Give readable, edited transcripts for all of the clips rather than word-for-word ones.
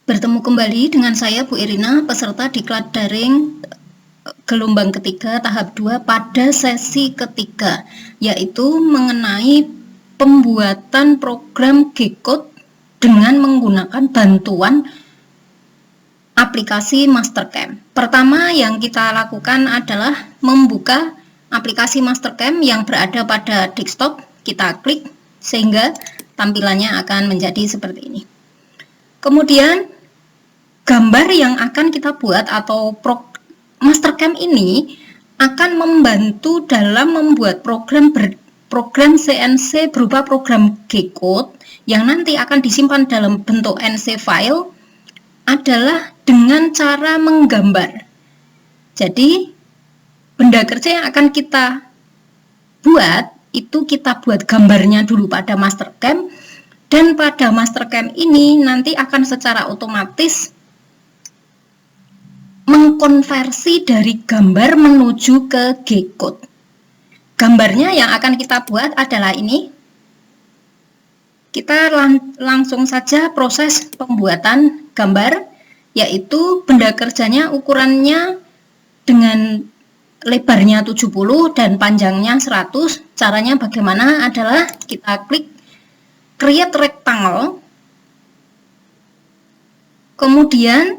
Bertemu kembali dengan saya Bu Irina, peserta diklat daring gelombang ketiga tahap 2 pada sesi ketiga, yaitu mengenai pembuatan program G-Code dengan menggunakan bantuan aplikasi Mastercam. Pertama yang kita lakukan adalah membuka aplikasi Mastercam yang berada pada desktop. Kita klik sehingga tampilannya akan menjadi seperti ini. Kemudian gambar yang akan kita buat atau Mastercam ini akan membantu dalam membuat program CNC berupa program G-Code yang nanti akan disimpan dalam bentuk NC file adalah dengan cara menggambar. Jadi benda kerja yang akan kita buat itu kita buat gambarnya dulu pada Mastercam, dan pada Mastercam ini nanti akan secara otomatis mengkonversi dari gambar menuju ke G-Code. Gambarnya yang akan kita buat adalah ini. Kita langsung saja proses pembuatan gambar, yaitu benda kerjanya ukurannya dengan lebarnya 70 dan panjangnya 100. Caranya bagaimana adalah kita klik create rectangle, kemudian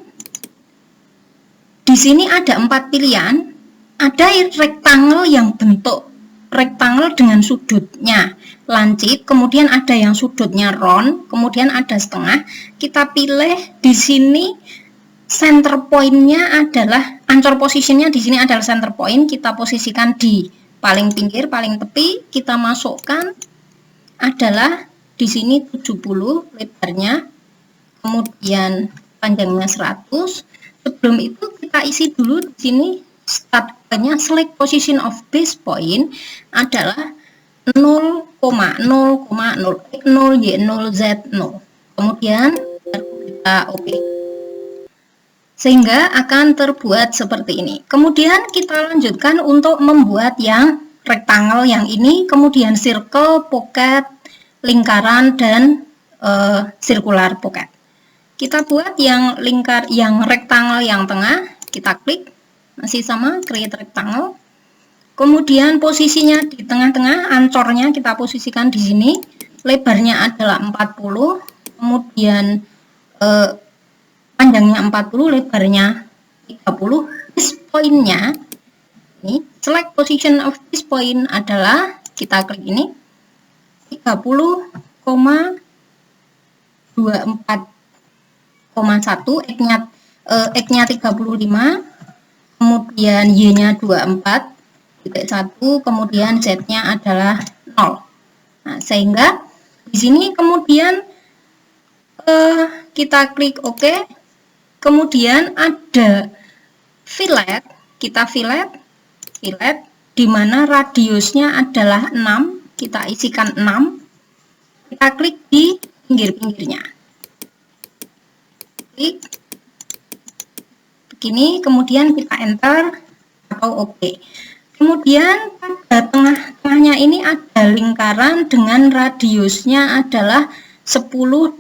di sini ada 4 pilihan. Ada rectangle yang bentuk rectangle dengan sudutnya lancip, kemudian ada yang sudutnya round, kemudian ada setengah. Kita pilih di sini center point-nya adalah anchor position-nya di sini adalah center point. Kita posisikan di paling pinggir, paling tepi. Kita masukkan adalah di sini 70 lebarnya, kemudian panjangnya 100. Sebelum itu kita isi dulu di sini startnya select position of base point adalah 0,0,0 Y0Z0. Kemudian kita OK. Sehingga akan terbuat seperti ini. Kemudian kita lanjutkan untuk membuat yang rectangle yang ini, kemudian circle, pocket, lingkaran, dan circular pocket. Kita buat yang rectangle yang tengah, kita klik, masih sama, create rectangle. Kemudian posisinya di tengah-tengah, ancornya kita posisikan di sini, lebarnya adalah 40, kemudian panjangnya 40, lebarnya 30. This point-nya ini, select position of this point adalah kita klik ini 30,24,1, X-nya 35, kemudian Y-nya 24,1, kemudian Z-nya adalah 0. Nah, sehingga di sini kemudian kita klik OK. Kemudian ada fillet, kita fillet di mana radiusnya adalah 6, kita isikan 6. Kita klik di pinggir-pinggirnya. Klik begini, kemudian kita enter atau OK. Kemudian pada tengah-tengahnya ini ada lingkaran dengan radiusnya adalah 10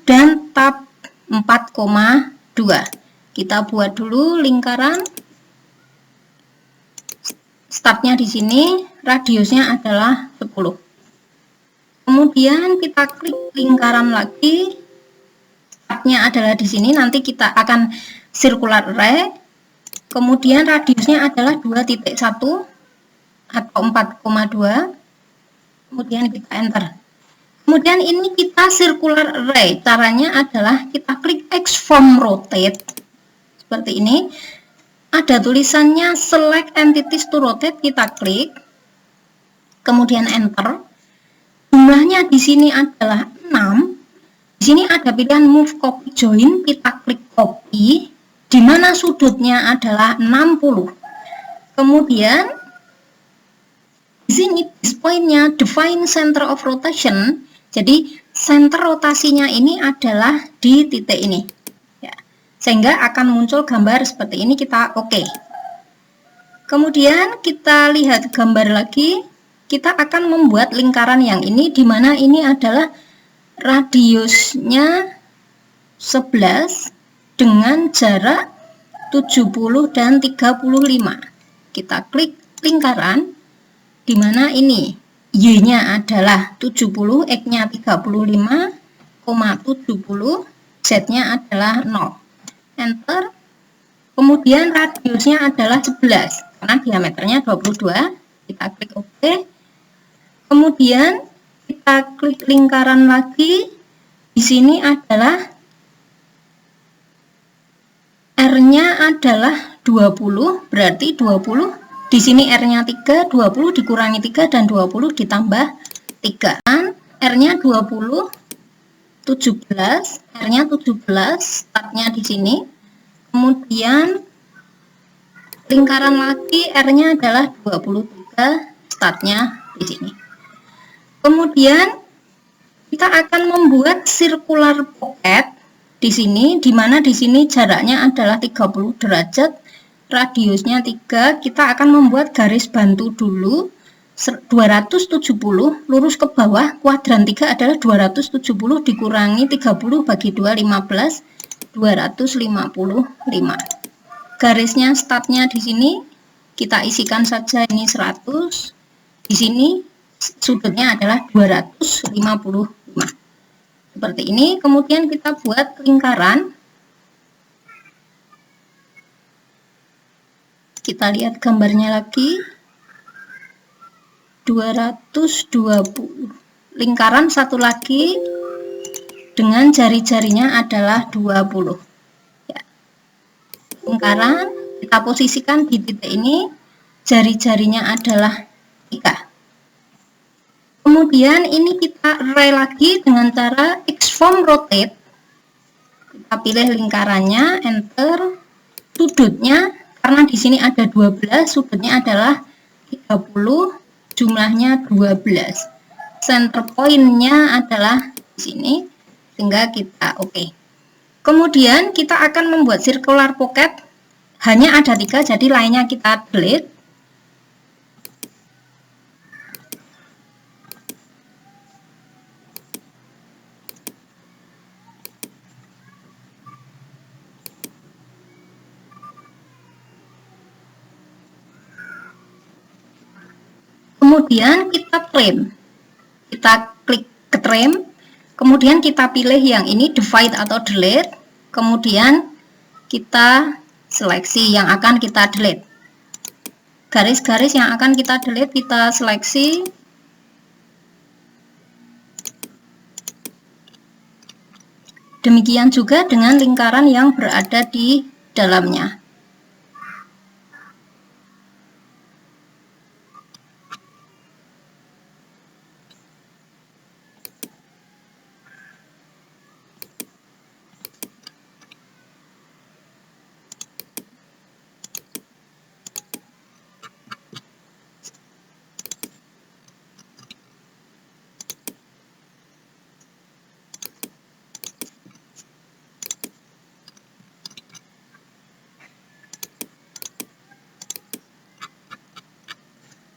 dan tab 4,2. Kita buat dulu lingkaran. Startnya di sini, radiusnya adalah 10. Kemudian kita klik lingkaran lagi. Startnya adalah di sini, nanti kita akan circular array. Kemudian radiusnya adalah 2.1 atau 4,2. Kemudian kita enter. Kemudian ini kita circular array. Caranya adalah kita klik X from rotate. Seperti ini. Ada tulisannya select entities to rotate, kita klik. Kemudian enter. Jumlahnya di sini adalah 6. Di sini ada pilihan move copy join, kita klik copy, di mana sudutnya adalah 60. Kemudian di sini this point-nya define center of rotation. Jadi center rotasinya ini adalah di titik ini. Ya. Sehingga akan muncul gambar seperti ini, kita OK. Kemudian kita lihat gambar lagi. Kita akan membuat lingkaran yang ini, di mana ini adalah radiusnya 11, dengan jarak 70 dan 35. Kita klik lingkaran di mana ini Y-nya adalah 70, X-nya 35,70, Z-nya adalah 0. Enter. Kemudian radiusnya adalah 11 karena diameternya 22. Kita klik OK. Kemudian kita klik lingkaran lagi. Di sini adalah R-nya adalah 20, berarti 20. Di sini R-nya 3, 20 dikurangi 3 dan 20 ditambah 3. R-nya 20, 17, R-nya 17, startnya di sini. Kemudian lingkaran lagi, R-nya adalah 23, startnya di sini. Kemudian kita akan membuat circular pocket di sini, di mana di sini jaraknya adalah 30 derajat, radiusnya 3. Kita akan membuat garis bantu dulu 270 lurus ke bawah. Kuadran 3 adalah 270 dikurangi 30 bagi 2, 15, 255. Garisnya startnya di sini kita isikan saja ini 100. Di sini sudutnya adalah 255. Seperti ini. Kemudian kita buat lingkaran. Kita lihat gambarnya lagi. 220. Lingkaran satu lagi dengan jari-jarinya adalah 20. Ya. Lingkaran kita posisikan di titik ini, jari-jarinya adalah 3. Kemudian ini kita array lagi dengan cara X-form rotate. Kita pilih lingkarannya, enter. Sudutnya, karena di sini ada 12, sudutnya adalah 30, jumlahnya 12. Center point-nya adalah di sini, sehingga kita oke. Kemudian kita akan membuat circular pocket, hanya ada 3, jadi lainnya kita delete. Kemudian kita trim, kita klik ke trim, kemudian kita pilih yang ini divide atau delete, kemudian kita seleksi yang akan kita delete. Garis-garis yang akan kita delete kita seleksi. Demikian juga dengan lingkaran yang berada di dalamnya.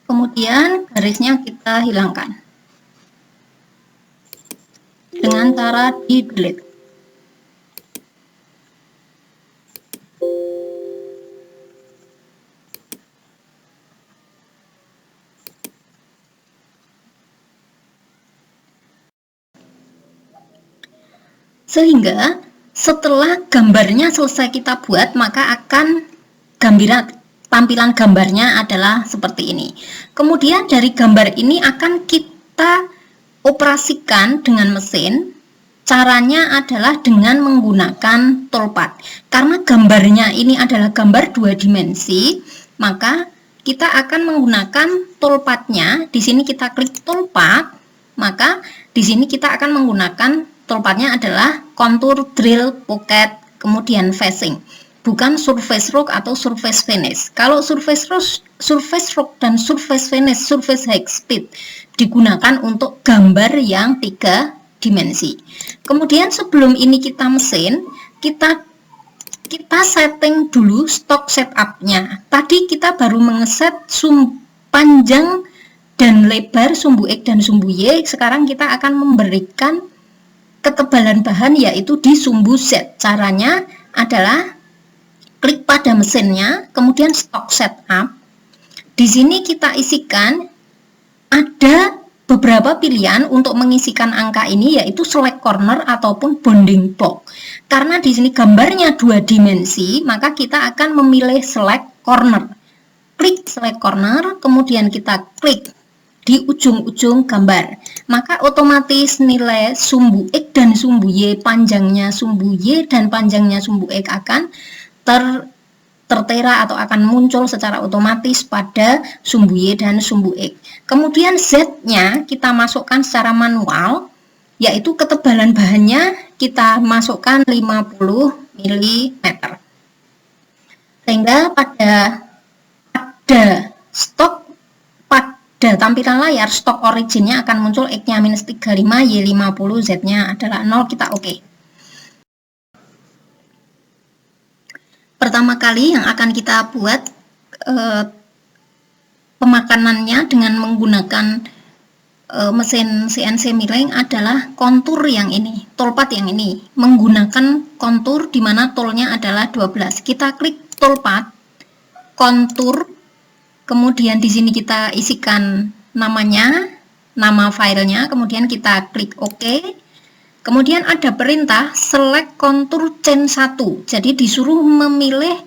Kemudian garisnya kita hilangkan dengan cara di delete. Sehingga setelah gambarnya selesai kita buat, maka akan tampilan gambarnya adalah seperti ini. Kemudian dari gambar ini akan kita operasikan dengan mesin. Caranya adalah dengan menggunakan toolpad. Karena gambarnya ini adalah gambar 2 dimensi, maka kita akan menggunakan toolpadnya. Di sini kita klik toolpad, maka di sini kita akan menggunakan toolpadnya adalah contour, drill, pocket, kemudian facing. Bukan surface stroke atau surface finish. Kalau surface stroke dan surface finish, surface height speed digunakan untuk gambar yang 3 dimensi. Kemudian sebelum ini kita mesin, kita setting dulu stock setupnya. Tadi kita baru mengeset panjang dan lebar sumbu X dan sumbu Y. Sekarang kita akan memberikan ketebalan bahan yaitu di sumbu Z. Caranya adalah klik pada mesinnya, kemudian stock setup. Di sini kita isikan ada beberapa pilihan untuk mengisikan angka ini, yaitu select corner ataupun bounding box. Karena di sini gambarnya 2 dimensi, maka kita akan memilih select corner. Klik select corner, kemudian kita klik di ujung-ujung gambar. Maka otomatis nilai sumbu X dan sumbu Y, panjangnya sumbu Y dan panjangnya sumbu X akan tertera atau akan muncul secara otomatis pada sumbu Y dan sumbu X. Kemudian Z-nya kita masukkan secara manual, yaitu ketebalan bahannya kita masukkan 50 mm. Sehingga pada stok pada tampilan layar stok originnya akan muncul X-nya -35, Y50, Z-nya adalah 0, kita oke. Pertama kali yang akan kita buat pemakanannya dengan menggunakan mesin CNC milling adalah kontur yang ini, toolpath yang ini, menggunakan kontur di mana toolnya adalah 12. Kita klik toolpath, kontur, kemudian di sini kita isikan namanya, nama filenya, kemudian kita klik OK. Kemudian ada perintah select kontur chain 1. Jadi disuruh memilih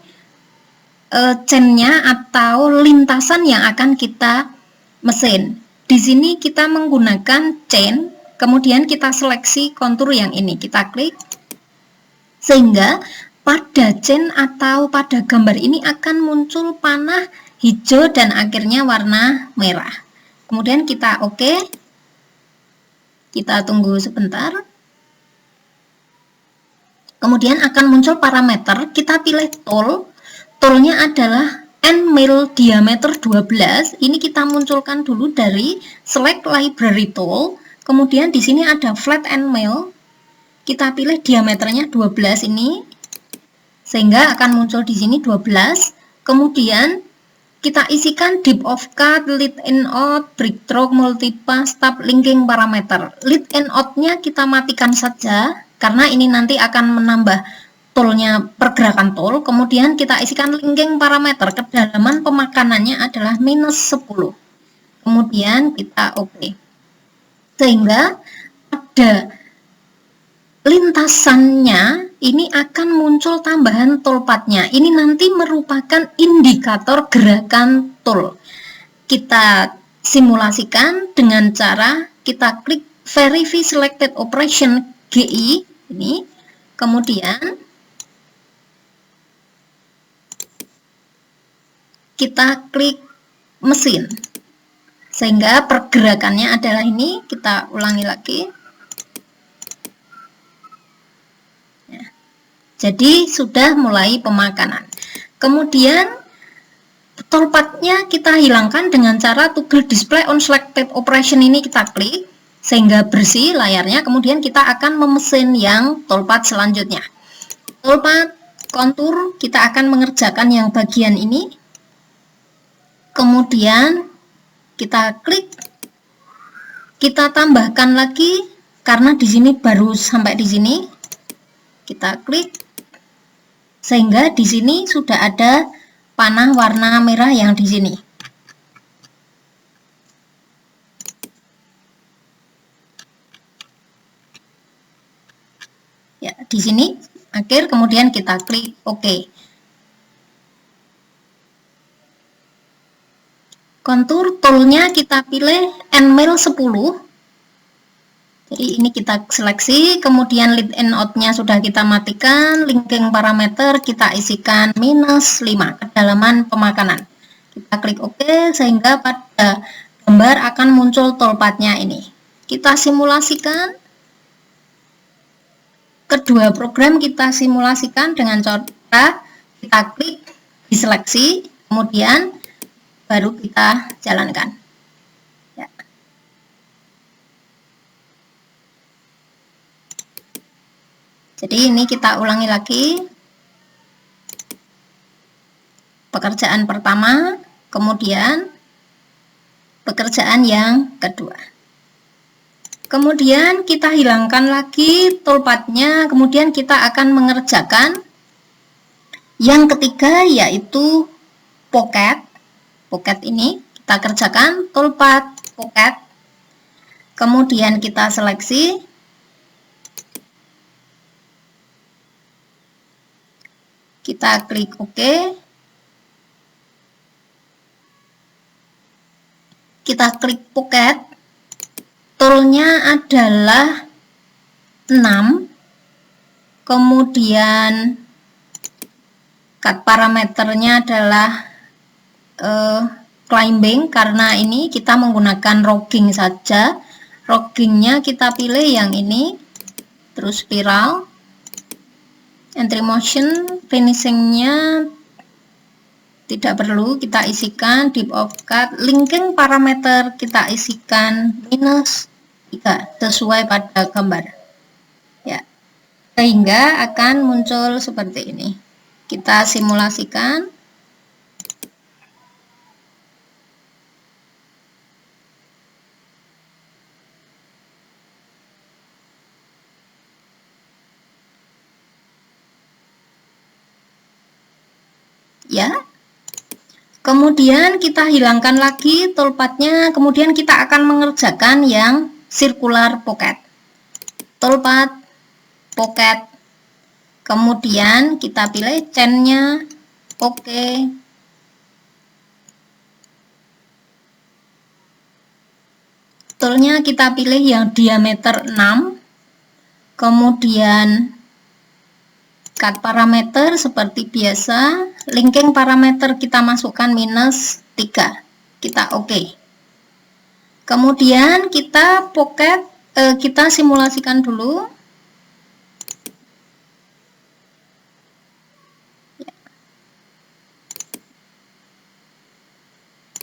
chainnya atau lintasan yang akan kita mesin. Di sini kita menggunakan chain, kemudian kita seleksi kontur yang ini, kita klik, sehingga pada chain atau pada gambar ini akan muncul panah hijau dan akhirnya warna merah. Kemudian kita oke. Kita tunggu sebentar. Kemudian akan muncul parameter, kita pilih tool. Toolnya adalah end mill diameter 12. Ini kita munculkan dulu dari select library tool. Kemudian di sini ada flat end mill. Kita pilih diameternya 12 ini. Sehingga akan muncul di sini 12. Kemudian kita isikan deep of cut, lead and out, brick stroke, multipass, tab, linking parameter. Lead and out-nya kita matikan saja, karena ini nanti akan menambah toolnya pergerakan tool. Kemudian kita isikan linking parameter, kedalaman pemakanannya adalah -10. Kemudian kita oke. Sehingga pada lintasannya ini akan muncul tambahan toolpath-nya. Ini nanti merupakan indikator gerakan tool. Kita simulasikan dengan cara kita klik Verify Selected Operation GI ini, kemudian kita klik mesin, sehingga pergerakannya adalah ini. Kita ulangi lagi. Jadi sudah mulai pemakanan. Kemudian toolpath-nya kita hilangkan dengan cara toggle display on selected operation ini kita klik sehingga bersih layarnya. Kemudian kita akan memesin yang toolpath selanjutnya. Toolpath kontur kita akan mengerjakan yang bagian ini. Kemudian kita klik, kita tambahkan lagi karena di sini baru sampai di sini. Kita klik sehingga di sini sudah ada panah warna merah yang di sini. Ya, di sini akhir, kemudian kita klik OK. Kontur toolnya kita pilih end mill 10. Jadi ini kita seleksi, kemudian lead and out-nya sudah kita matikan, linking parameter kita isikan -5, kedalaman pemakanan. Kita klik OK, sehingga pada gambar akan muncul toolpath-nya ini. Kita simulasikan. Kedua program kita simulasikan dengan cara kita klik, diseleksi, kemudian baru kita jalankan. Jadi ini kita ulangi lagi. Pekerjaan pertama, kemudian pekerjaan yang kedua. Kemudian kita hilangkan lagi toolpath-nya, kemudian kita akan mengerjakan Yang ketiga yaitu pocket. Pocket ini kita kerjakan toolpath pocket. Kemudian kita seleksi. Kita klik OK. Kita klik pocket. Toolnya adalah 6. Kemudian cut parameternya adalah climbing, karena ini kita menggunakan rogging saja. Roggingnya kita pilih yang ini, terus spiral, entry motion, finishingnya tidak perlu kita isikan, deep of cut, linking parameter kita isikan -3 sesuai pada gambar ya, sehingga akan muncul seperti ini. Kita simulasikan. Ya, kemudian kita hilangkan lagi toolpathnya, kemudian kita akan mengerjakan yang circular pocket. Toolpath pocket, kemudian kita pilih chain-nya, OK. Toolnya kita pilih yang diameter 6, kemudian cut parameter seperti biasa, linking parameter kita masukkan -3, kita OK. Kemudian kita pocket, kita simulasikan dulu.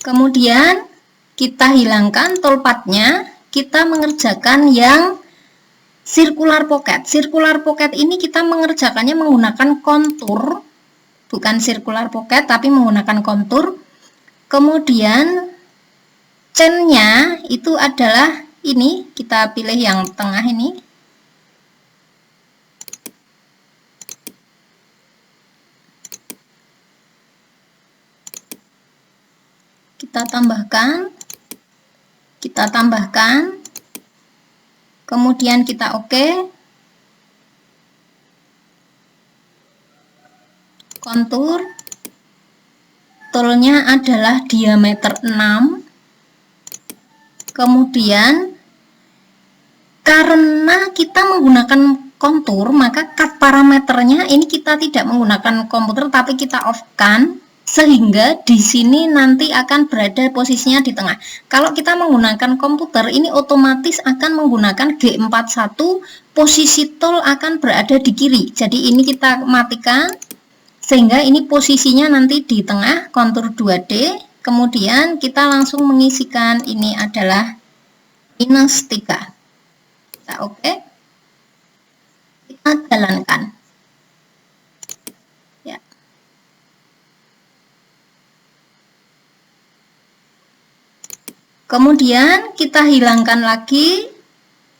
Kemudian kita hilangkan toolpathnya, kita mengerjakan yang circular pocket. Circular pocket ini kita mengerjakannya menggunakan kontur, bukan circular pocket tapi menggunakan kontur. Kemudian chain-nya itu adalah ini, kita pilih yang tengah ini. Kita tambahkan, kemudian kita OK. Kontur, toolnya adalah diameter 6. Kemudian karena kita menggunakan kontur, maka cut parameternya ini kita tidak menggunakan komputer tapi kita off-kan, sehingga di sini nanti akan berada posisinya di tengah. Kalau kita menggunakan komputer, ini otomatis akan menggunakan G41, posisi tool akan berada di kiri. Jadi ini kita matikan, sehingga ini posisinya nanti di tengah, kontur 2D. Kemudian kita langsung mengisikan ini adalah -3. Kita OK. Kita jalankan. Kemudian kita hilangkan lagi.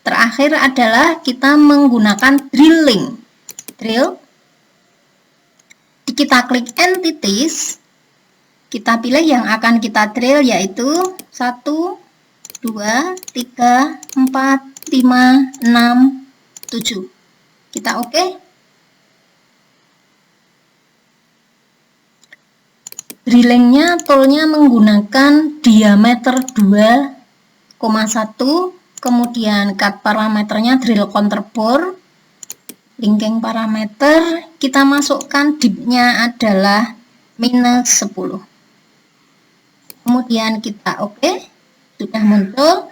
Terakhir adalah kita menggunakan drilling. Drill. Kita klik entities. Kita pilih yang akan kita drill yaitu 1, 2, 3, 4, 5, 6, 7. Kita OK. Drillingnya, toolnya menggunakan diameter 2,1, kemudian cut parameternya drill counter bore, linking parameter kita masukkan dipnya adalah -10. Kemudian kita OK, sudah muncul.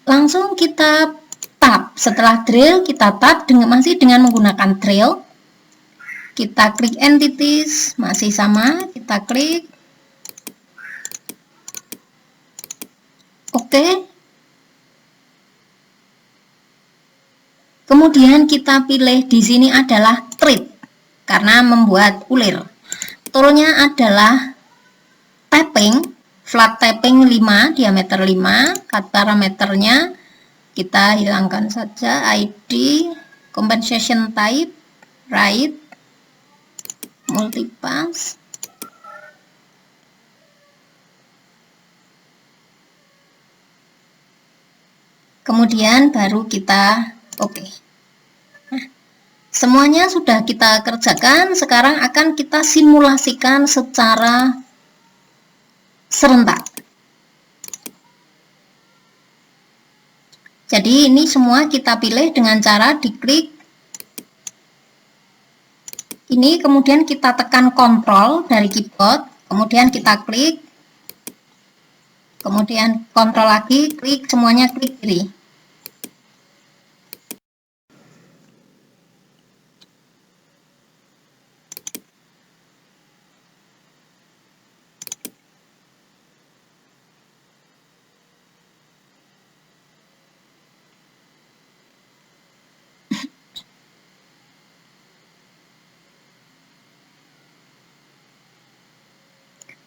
Langsung kita tab. Setelah drill kita tab masih dengan menggunakan drill. Kita klik entities, masih sama, kita klik OK. Kemudian kita pilih di sini adalah thread karena membuat ulir. Toolnya adalah tapping, flat tapping 5, diameter 5, cut parameternya kita hilangkan saja, ID, compensation type, right, multipass. Kemudian baru kita oke. Nah, semuanya sudah kita kerjakan, sekarang akan kita simulasikan secara serentak. Jadi ini semua kita pilih dengan cara diklik ini, kemudian kita tekan kontrol dari keyboard, kemudian kita klik, kemudian kontrol lagi, klik, semuanya klik kiri.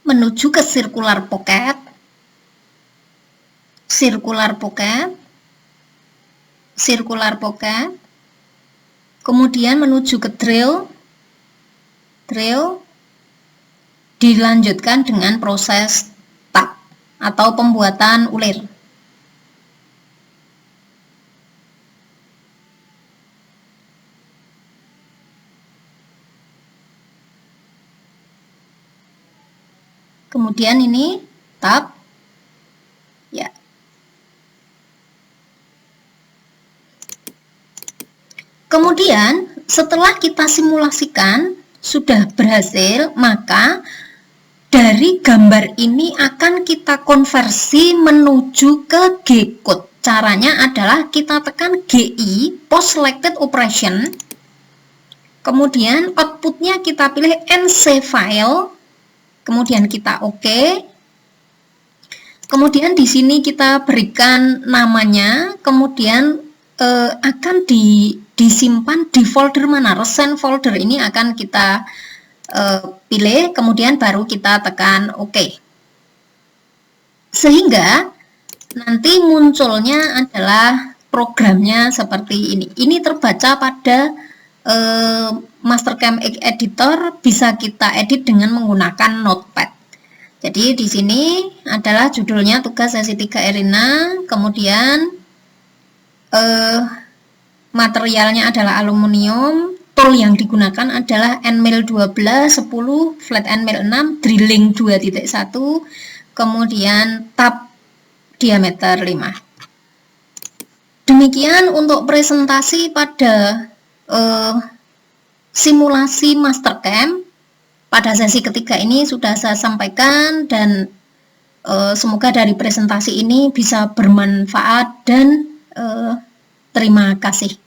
Menuju ke circular pocket, kemudian menuju ke drill, dilanjutkan dengan proses tab atau pembuatan ulir. Kemudian ini tab, ya. Kemudian setelah kita simulasikan sudah berhasil, maka dari gambar ini akan kita konversi menuju ke G-code. Caranya adalah kita tekan GI, Post Selected Operation, kemudian outputnya kita pilih NC file, kemudian kita oke. Kemudian di sini kita berikan namanya, kemudian akan disimpan di folder mana, recent folder ini akan kita pilih, kemudian baru kita tekan oke. Sehingga nanti munculnya adalah programnya seperti ini. Ini terbaca pada Mastercam Editor, bisa kita edit dengan menggunakan Notepad. Jadi di sini adalah judulnya tugas sesi 3 Erina, kemudian materialnya adalah aluminium, tool yang digunakan adalah Enamel 12, 10, flat enamel 6, drilling 2.1, kemudian tab diameter 5. Demikian untuk presentasi pada simulasi Mastercam pada sesi ketiga ini sudah saya sampaikan, dan semoga dari presentasi ini bisa bermanfaat, dan terima kasih.